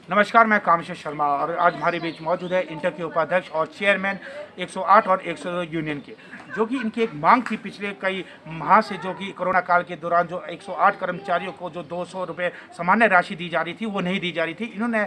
नमस्कार, मैं कामेश्वर शर्मा और आज हमारे बीच मौजूद है इंटर के उपाध्यक्ष और चेयरमैन 108 और 102 यूनियन के, जो कि इनकी एक मांग थी पिछले कई माह से, जो कि कोरोना काल के दौरान जो 108 कर्मचारियों को जो 200 रुपये सामान्य राशि दी जा रही थी वो नहीं दी जा रही थी। इन्होंने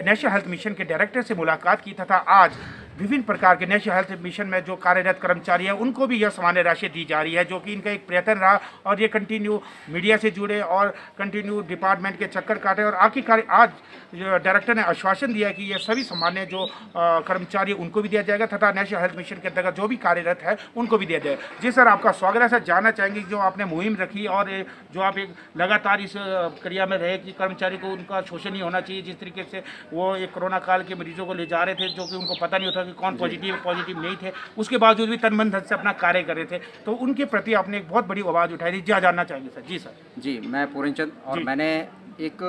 नेशनल हेल्थ मिशन के डायरेक्टर से मुलाकात की तथा आज विभिन्न प्रकार के नेशनल हेल्थ मिशन में जो कार्यरत कर्मचारी हैं उनको भी यह सामान्य राशि दी जा रही है, जो कि इनका एक प्रयत्न रहा और ये कंटिन्यू मीडिया से जुड़े और कंटिन्यू डिपार्टमेंट के चक्कर काटे और आखिरकार आज डायरेक्टर ने आश्वासन दिया है कि ये सभी सामान्य जो कर्मचारी उनको भी दिया जाएगा तथा नेशनल हेल्थ मिशन के अंतर्गत जो भी कार्यरत है उनको भी दिया जाएगा। जी सर, आपका स्वागत है। सर, जानना चाहेंगे जो आपने मुहिम रखी और जो आप एक लगातार इस क्रिया में रहे कि कर्मचारी को उनका शोषण नहीं होना चाहिए, जिस तरीके से वो एक कोरोना काल के मरीजों को ले जा रहे थे जो कि उनको पता नहीं होता कि कौन पॉजिटिव नहीं थे, उसके बावजूद भी तन मन धन से अपना कार्य कर रहे थे, तो उनके प्रति आपने एक बहुत बड़ी आवाज़ उठाई थी। जी जानना चाहेंगे सर। जी सर। जी, मैं पूर्णचंद और मैंने एक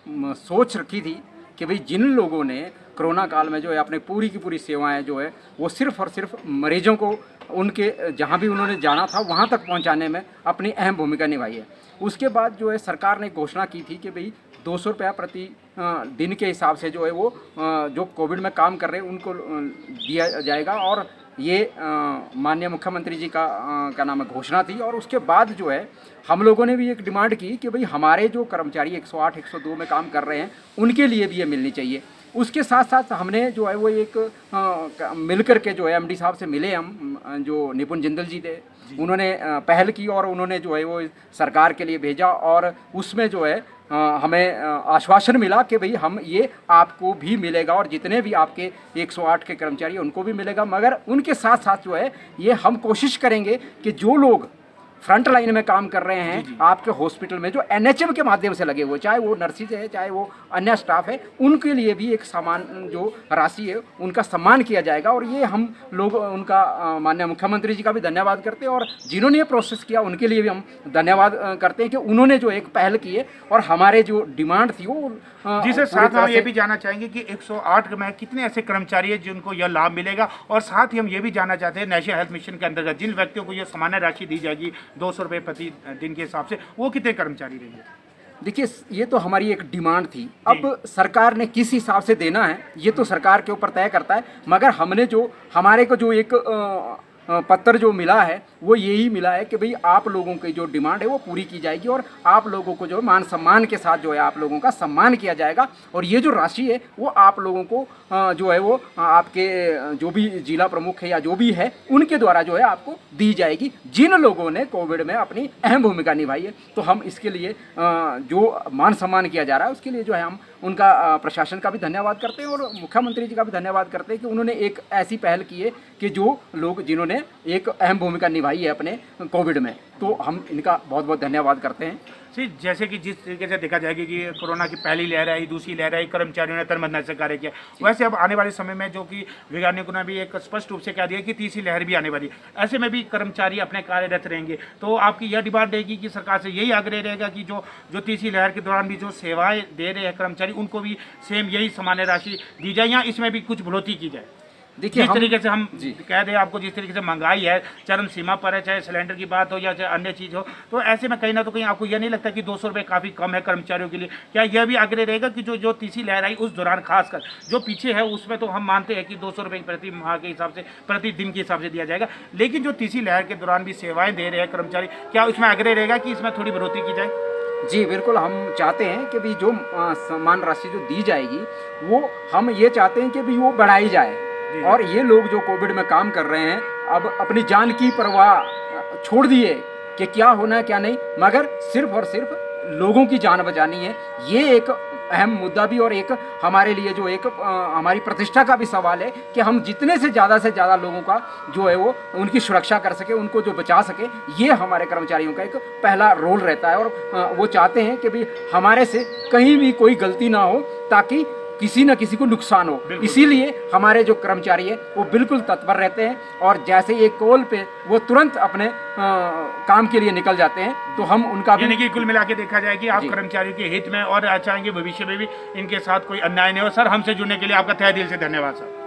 सोच रखी थी कि भाई जिन लोगों ने कोरोना काल में जो है अपने पूरी की पूरी सेवाएं जो है वो सिर्फ और सिर्फ मरीजों को उनके जहां भी उन्होंने जाना था वहां तक पहुंचाने में अपनी अहम भूमिका निभाई है। उसके बाद जो है सरकार ने घोषणा की थी कि भाई 200 रुपया प्रति दिन के हिसाब से जो है वो जो कोविड में काम कर रहे हैं उनको दिया जाएगा और ये माननीय मुख्यमंत्री जी का नाम है घोषणा थी। और उसके बाद जो है हम लोगों ने भी एक डिमांड की कि भाई हमारे जो कर्मचारी 108, 102 में काम कर रहे हैं उनके लिए भी ये मिलनी चाहिए। उसके साथ साथ हमने जो है वो एक मिलकर के जो है एमडी साहब से मिले, हम जो निपुण जिंदल जी थे उन्होंने पहल की और उन्होंने जो है वो सरकार के लिए भेजा और उसमें जो है हमें आश्वासन मिला कि भाई हम ये आपको भी मिलेगा और जितने भी आपके 108 के कर्मचारी उनको भी मिलेगा, मगर उनके साथ साथ जो है ये हम कोशिश करेंगे कि जो लोग फ्रंट लाइन में काम कर रहे हैं आपके हॉस्पिटल में जो एनएचएम के माध्यम से लगे हुए, चाहे वो नर्सिस है चाहे वो अन्य स्टाफ है, उनके लिए भी एक सामान जो राशि है उनका सम्मान किया जाएगा। और ये हम लोग उनका माननीय मुख्यमंत्री जी का भी धन्यवाद करते हैं और जिन्होंने ये प्रोसेस किया उनके लिए भी हम धन्यवाद करते हैं कि उन्होंने जो एक पहल की है और हमारे जो डिमांड थी वो जी सर, साथ हम ये भी जानना चाहेंगे कि 108 में कितने ऐसे कर्मचारी हैं जिनको यह लाभ मिलेगा, और साथ ही हम ये भी जानना चाहते हैं नेशनल हेल्थ मिशन के अंतर्गत जिन व्यक्तियों को यह सामान्य राशि दी जाएगी 200 रुपये प्रति दिन के हिसाब से, वो कितने कर्मचारी रहेंगे? देखिए, ये तो हमारी एक डिमांड थी। अब सरकार ने किस हिसाब से देना है ये तो सरकार के ऊपर तय करता है, मगर हमने जो हमारे को जो एक पत्र जो मिला है वो यही मिला है कि भाई आप लोगों की जो डिमांड है वो पूरी की जाएगी और आप लोगों को जो मान सम्मान के साथ जो है आप लोगों का सम्मान किया जाएगा। और ये जो राशि है वो आप लोगों को जो है वो आपके जो भी जिला प्रमुख है या जो भी है उनके द्वारा जो है आपको दी जाएगी, जिन लोगों ने कोविड में अपनी अहम भूमिका निभाई है। तो हम इसके लिए जो मान सम्मान किया जा रहा है उसके लिए जो है हम उनका प्रशासन का भी धन्यवाद करते हैं और मुख्यमंत्री जी का भी धन्यवाद करते हैं कि उन्होंने एक ऐसी पहल की है कि जो लोग जिन्होंने एक अहम भूमिका निभाई है अपने कोविड में, तो हम इनका बहुत बहुत धन्यवाद करते हैं। जी, जैसे कि जिस तरीके से देखा जाएगा कि कोरोना की पहली लहर आई, दूसरी लहर आई, कर्मचारियों ने तन मन से कार्य किया, वैसे अब आने वाले समय में जो कि वैज्ञानिकों ने भी एक स्पष्ट रूप से कह दिया कि तीसरी लहर भी आने वाली है, ऐसे में भी कर्मचारी अपने कार्यरत रहेंगे। तो आपकी यह डिमांड रहेगी कि सरकार से यही आग्रह रहेगा कि जो तीसरी लहर के दौरान भी जो सेवाएं दे रहे हैं कर्मचारी उनको भी सेम यही सामान्य राशि दी जाए या इसमें भी कुछ बढ़ोतरी की जाए? देखिए, जिस तरीके से हम कह दें आपको, जिस तरीके से महंगाई है चरम सीमा पर है, चाहे सिलेंडर की बात हो या चाहे अन्य चीज़ हो, तो ऐसे में कहीं ना तो कहीं आपको यह नहीं लगता कि 200 रुपये काफ़ी कम है कर्मचारियों के लिए? क्या यह भी आग्रह रहेगा कि जो तीसरी लहर आई उस दौरान खासकर जो पीछे है उसमें तो हम मानते हैं कि 200 रुपये प्रति माह के हिसाब से प्रति दिन के हिसाब से दिया जाएगा, लेकिन जो तीसरी लहर के दौरान भी सेवाएँ दे रहे हैं कर्मचारी, क्या उसमें आग्रह रहेगा कि इसमें थोड़ी बढ़ोतरी की जाए? जी बिल्कुल, हम चाहते हैं कि भी जो सम्मान राशि जो दी जाएगी वो हम ये चाहते हैं कि भी वो बढ़ाई जाए। और ये लोग जो कोविड में काम कर रहे हैं अब अपनी जान की परवाह छोड़ दिए कि क्या होना है क्या नहीं, मगर सिर्फ और सिर्फ लोगों की जान बचानी है। ये एक अहम मुद्दा भी और एक हमारे लिए जो एक हमारी प्रतिष्ठा का भी सवाल है कि हम जितने से ज़्यादा लोगों का जो है वो उनकी सुरक्षा कर सके, उनको जो बचा सके, ये हमारे कर्मचारियों का एक पहला रोल रहता है। और वो चाहते हैं कि भी हमारे से कहीं भी कोई गलती ना हो ताकि किसी न किसी को नुकसान हो। इसीलिए हमारे जो कर्मचारी है वो बिल्कुल तत्पर रहते हैं और जैसे एक कॉल पे वो तुरंत अपने काम के लिए निकल जाते हैं। तो हम उनका भी, यानी कि कुल मिला के देखा जाए कि आप कर्मचारियों के हित में और चाहेंगे भविष्य में भी इनके साथ कोई अन्याय नहीं हो। सर, हमसे जुड़ने के लिए आपका तहे दिल से धन्यवाद सर।